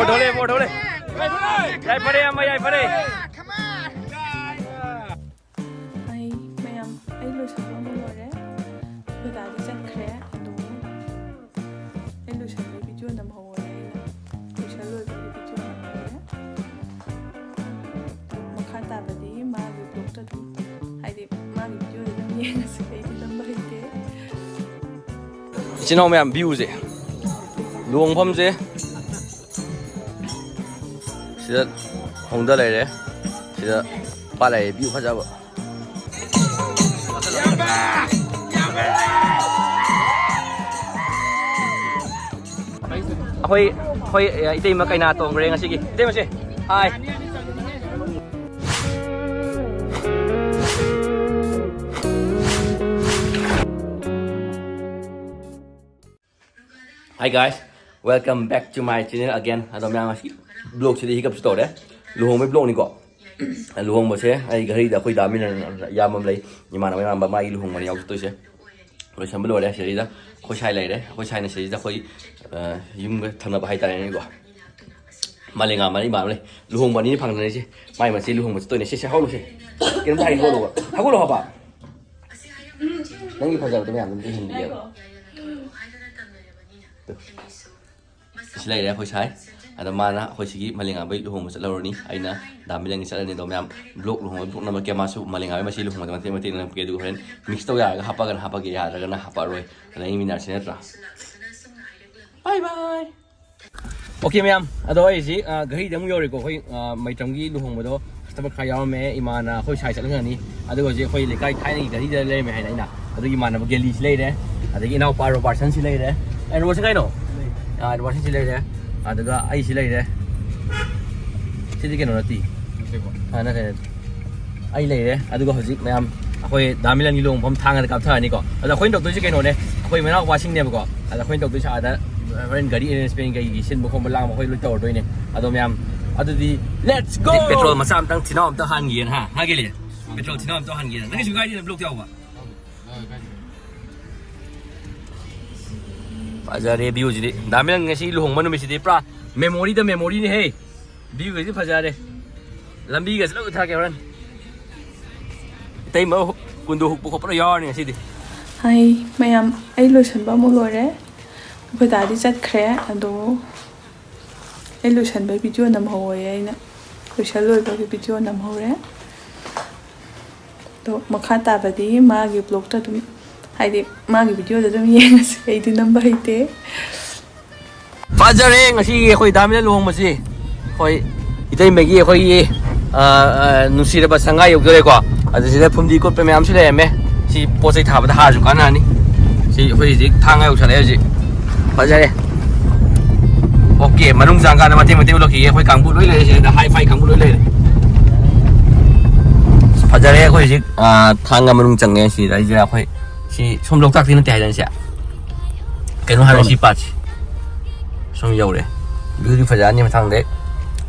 More dhole. Yai pare amma yai pare. Ai mayam ai lo sabwa mo lore. Bada di chat khre ado. Ai lo sabwa video nam hawore. Lo sabwa video nam hawore. Makha ta badi ma gi blog ta du. Ai di ma gi video dam yeng sai di dam ba hite. Chino mayam view je. Luong phom je. Sida hongda lai re. Sida pa lai view phajaba. Hoi itay ma kay nato ang nga sige. Itay ma si. Hi. Hi guys, welcome back to my channel again. Adom yang vlog sidi hikap store. Luhong may vlog ni ko. Luhong mo siya ay gari da koy dami na yamam lay. Imana may mamba mai luhong mani yaw to siya. Pero siya balo siya ida. Ko sai lay de. Ko sai na siya ida koy yung thana ba hay ta ni ko. Malinga mani ma lay. Luhong mani ni phang na siya. Mai ma si luhong mo to ni siya haw lo siya. Ken ba hay ko lo. Ha ko lo ha ba. Nang ipa jaw to may am ni hindi ya. Sila ida koy sai. Ada mana koy sige malinga bay luhong mo sa laro ni ay na dami lang isa ni do may vlog luhong vlog na magkaya masu malinga bay masi luhong mati na pagkedo ko rin mix to ya hapagan ya daga na haparoy na iminar sinetra. Bye bye. Okay ma'am, ado ay si gahi dam yori ko koy may tanggi luhong mo do basta kaya me imana koy sai sa lang ni ado ko je koy lekay thai ni gahi da le me hay na ado imana bageli sila ide ado inaw paro person sila ide and what's kay no what's sila ide adaga ay sila ide sidi keno nati na kaya ay ide adaga hojik mayam akoy dami lang ilong phom thanga kap tha ni ko ada khoin dok tu keno ne akoy mena washing ne ko ada khoin dok tu sa ada ren gari in spain gai sin mo ko malang mo koy lu tor doi ne ado mayam ado di let's go petrol masam tang tinam ta han yen ha gele petrol tinam ta han yen na ki gai ni blok tiao ba Fajare view jadi, dami lang ngasi luhong manu mesti pra memory da memory ni hey, view kasi fajare, lambi kasi lagu thake orang, tay mau kundu huk buka pra yar ni ngasi di. Ai mayam ai lo sabwa mo lore. Bada di chat khre ado. Ai lo sabwa video nam hawore ai na. Lo sabwa video nam hawore. To makha ta badi ma gi blog ta du. Hai di magi video da dum yeng sai di number hite Fajare ngasi khoi dami luhong masi khoi itay megi khoi nusira ba sanga yog dore ko adu sida phumdi ko pe myam sile me si posai tha ba da har ju kana ni si khoi ji thanga yog chale ji Fajare okay manung janga na mati lo ki khoi kangbu loi le si da hi fi kangbu loi le Fajare khoi ji thanga manung change si da ji khoi si som lok tak tin te dan sia cái nó hay si pat som dầu đấy đưa đi phải giá như mà thằng đấy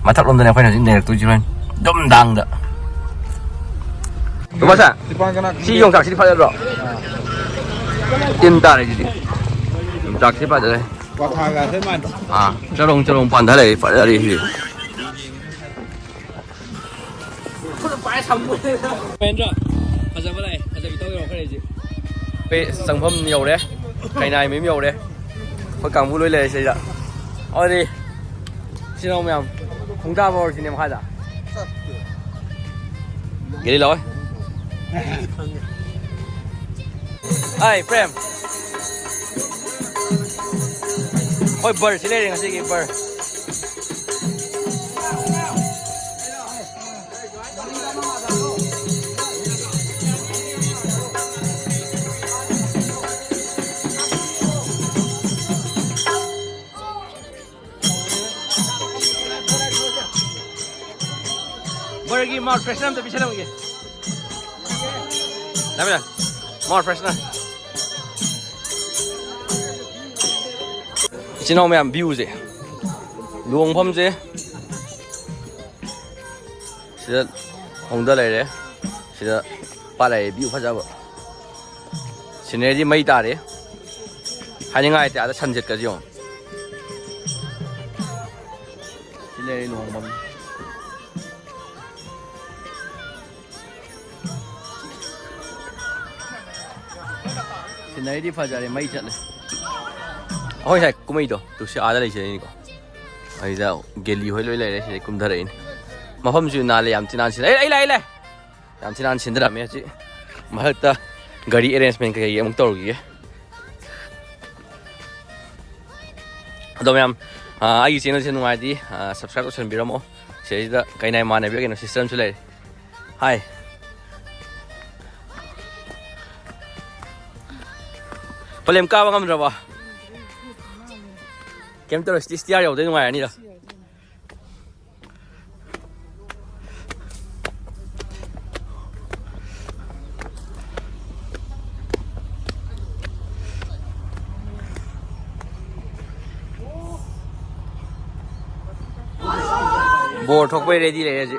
mà thằng lông này phải là những này tôi chỉ nói đâm đằng đó đúng không ạ si dùng thằng si phải rồi tiền ta này gì thằng si phải rồi cho lông bàn thái này phải là gì gì bên rồi bây giờ này bị tôi rồi cái này gì về sản phẩm nhiều đấy cái này mới nhiều đấy phải càng vui lên xây dựng ôi đi xin ông em không ra vào thì em khai ra cái đi lối ai frame ôi bird xin lên cái gì bird Burger more fresh na tapi sana lagi. Dami na. More fresh na. Sino may view je. Luong phom je. Sida hongda lai de. Sida pa lai view pha ja ba. Sine di mai ta de. Hai ngai ta da chan jet ka jong. Sila luhong Sinai di fajare mai chatle. Ahoy sai kumai to tu si ada lai chini ko. Ai da geli hoi loi lai sai kum dhare in. Mafam ju na le yam chinan sin. Ai lai. Yam chinan sin dra me chi. Mahata gari arrangement ka ye amuk tor gi. Adom yam ai channel se nungai di subscribe option biramo. Se da kainai mana bi ke no system chu lai. Hi. Palem ka bangam rawa. Kem to stiar yaw de ngai ani da. Board thok bai ready le ji.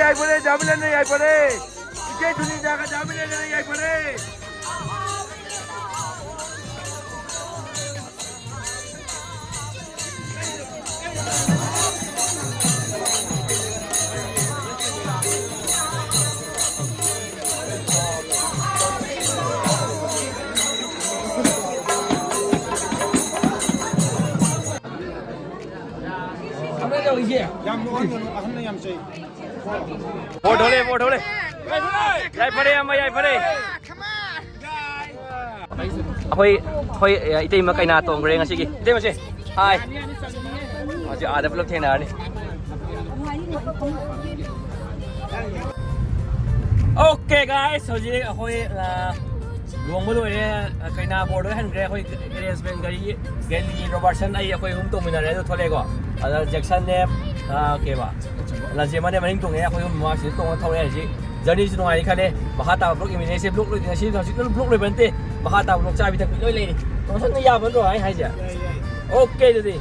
Yai pare, Milan Ng yai pare. L Sunita ka Milan Ng yai pare. Vote hole. Yai pare amma yai pare. Hoi itay ma kay nato ang nga sige. Itay ma si. Hi. Kasi ada vlog thena ni. Okay guys, so ji hoi luồng mới rồi cái nào bồ đối hành ghé khôi arrangement cái Gelly Robertson ai khôi hung tụng mình là đấy thôi lấy có Jackson em kêu mà là gì mà đem mình tụng nghe khôi hung mà chỉ tụng thôi này chứ giờ đi xuống ngoài đi khai đây mà khát tao lúc mình này xem lúc rồi thì xin lúc rồi bên tê mà khát tao lúc trai bị thằng bị lôi lên nó thân nó già vẫn rồi hay gì ok rồi gì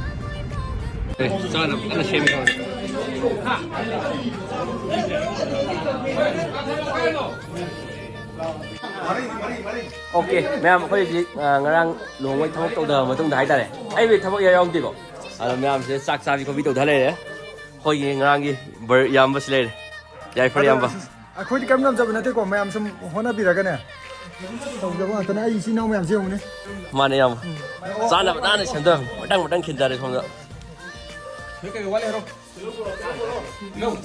cho nó xem ok ma'am khôi gì ngarang luồng với thằng tàu đờ mà tung thái ta này ai bị thằng gì ông đi bộ ma'am sẽ sắc sắc có video thái này khôi gì ngarang gì bờ yam bớt lên giải phơi yam vào khôi đi cắm ngâm cho bên đây có mẹ xem hoa nó bị ra cái này tổng giờ bọn tao ai xin ông mẹ gì không đấy mà này yam sao là bạn này xem được đang khinh ra đấy không được cái quán này đâu đâu